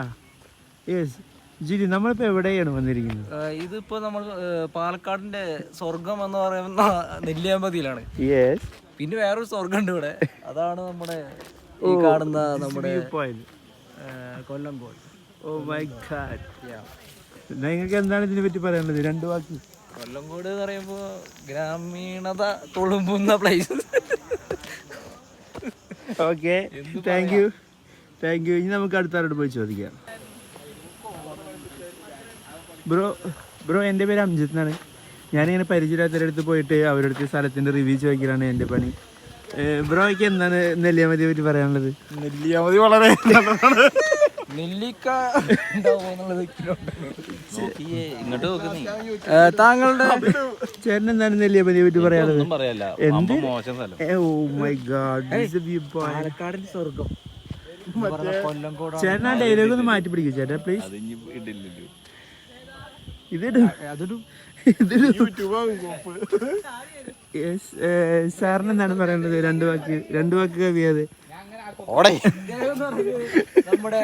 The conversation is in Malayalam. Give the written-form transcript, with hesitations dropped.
ആ യെസ് ജിരി, നമ്മളിപ്പോൾ എവിടെയാണ് വന്നിരിക്കുന്നത്? ഇതിപ്പോ നമ്മൾ പാലക്കാടിന്റെ സ്വർഗം എന്ന് പറയുന്ന നെല്ലിയാമ്പതിയിലാണ്. യെസ്. പിന്നെ വേറൊരു സ്വർഗം ഉണ്ട് ഇവിടെ, അതാണ് നമ്മുടെ ഈ കാണുന്ന നമ്മുടെ കൊല്ലംകോട്. Oh my God. നിങ്ങൾക്ക് എന്താണ് ഇതിനെ പറ്റി പറയാനുള്ളത്? 2 വാക്ക്. കൊല്ലംകോട് എന്ന് പറയുമ്പോ ഗ്രാമീണത തുളുമ്പുന്ന പ്ലേസ്. Okay, thank you. ഇനി നമുക്ക് അടുത്താരോട് പോയി ചോദിക്കാം. ബ്രോ എൻ്റെ പേര് അംജിത് എന്നാണ്. ഞാനിങ്ങനെ പരിചയമില്ലാത്തവരുടെ അടുത്ത് പോയിട്ട് അവരുടെ അടുത്ത് സ്ഥലത്തിൻ്റെ റിവ്യൂ ചോദിക്കലാണ് എൻ്റെ പണി. ബ്രോയ്ക്ക് എന്താണ് നെല്ലിയാമ്പതിയെ പറ്റി പറയാനുള്ളത്? നെല്ലിയാമ്പതി വളരെ നല്ലതാണ്. നെല്ലിക്ക ഇങ്ങോട്ട് താങ്കളുടെ ചേട്ടൻ എന്താണ് നെല്ലിയാമ്പതിയെ പറ്റി പറയാനുള്ളത്? എന്ത് ഓ മൈ ഗാഡ്, പാലക്കാടിന്റെ സ്വർഗം. ചേട്ടൻ ആ ഡയലോഗ് ഒന്ന് മാറ്റി പിടിക്കും ചേട്ടാ പ്ലീസ്. സാറിന് എന്താണ് പറയാനുള്ളത്? 2 വാക്ക് കവിയാതെ നമ്മുടെ